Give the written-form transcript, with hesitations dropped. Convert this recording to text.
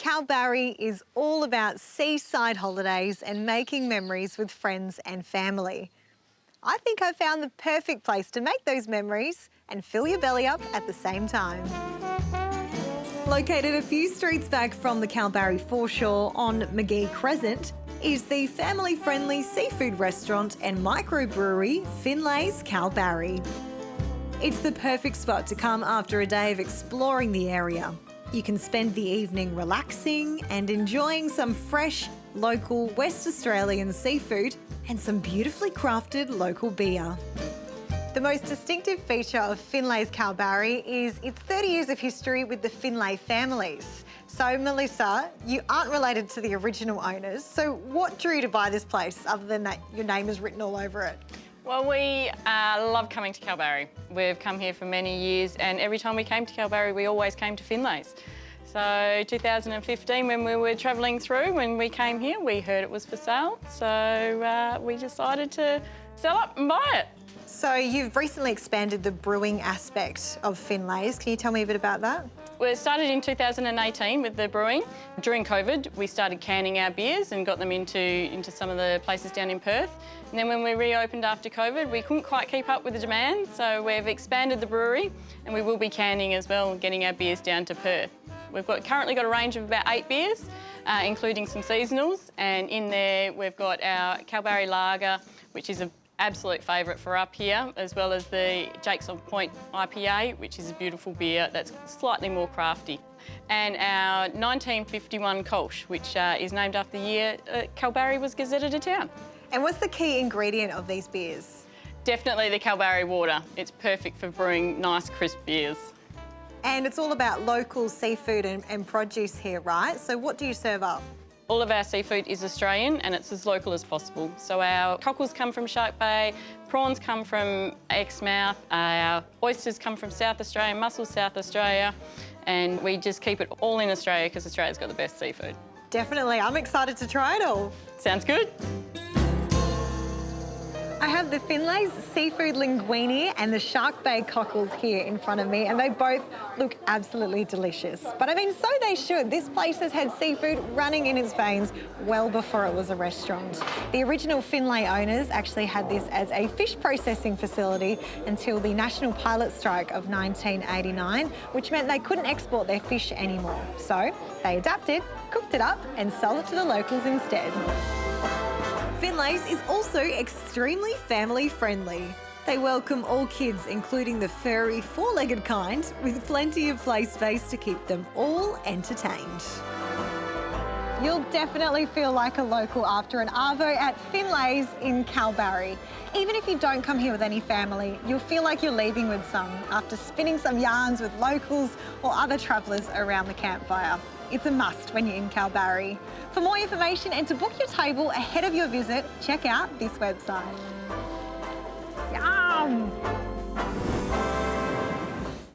Kalbarri is all about seaside holidays and making memories with friends and family. I think I found the perfect place to make those memories and fill your belly up at the same time. Located a few streets back from the Kalbarri foreshore on McGee Crescent is the family-friendly seafood restaurant and microbrewery Finlays Kalbarri. It's the perfect spot to come after a day of exploring the area. You can spend the evening relaxing and enjoying some fresh, local West Australian seafood and some beautifully crafted local beer. The most distinctive feature of Finlays Kalbarri is its 30 years of history with the Finlay families. So, Melissa, you aren't related to the original owners, so what drew you to buy this place other than that your name is written all over it? Well, we love coming to Kalbarri. We've come here for many years, and every time we came to Kalbarri, we always came to Finlays. So 2015, when we were travelling through, when we came here, we heard it was for sale, so we decided to sell up and buy it. So you've recently expanded the brewing aspect of Finlays. Can you tell me a bit about that? We started in 2018 with the brewing. During COVID, we started canning our beers and got them into some of the places down in Perth. And then when we reopened after COVID, we couldn't quite keep up with the demand, so we've expanded the brewery and we will be canning as well, getting our beers down to Perth. We've currently got a range of about 8 beers, including some seasonals, and in there we've got our Kalbarri Lager, which is an absolute favourite for up here, as well as the Jake's on Point IPA, which is a beautiful beer that's slightly more crafty. And our 1951 Kolsch, which is named after the year Kalbarri was gazetted a town. And what's the key ingredient of these beers? Definitely the Kalbarri water. It's perfect for brewing nice, crisp beers. And it's all about local seafood and produce here, right? So what do you serve up? All of our seafood is Australian and it's as local as possible. So our cockles come from Shark Bay, prawns come from Exmouth, our oysters come from South Australia, mussels South Australia, and we just keep it all in Australia because Australia's got the best seafood. Definitely, I'm excited to try it all. Sounds good. I have the Finlays seafood linguine and the Shark Bay cockles here in front of me, and they both look absolutely delicious. But I mean, so they should. This place has had seafood running in its veins well before it was a restaurant. The original Finlay owners actually had this as a fish processing facility until the national pilot strike of 1989, which meant they couldn't export their fish anymore. So they adapted, cooked it up, and sold it to the locals instead. Finlays is also extremely family-friendly. They welcome all kids, including the furry, four-legged kind, with plenty of play space to keep them all entertained. You'll definitely feel like a local after an arvo at Finlays in Kalbarri. Even if you don't come here with any family, you'll feel like you're leaving with some after spinning some yarns with locals or other travellers around the campfire. It's a must when you're in Kalbarri. For more information and to book your table ahead of your visit, check out this website.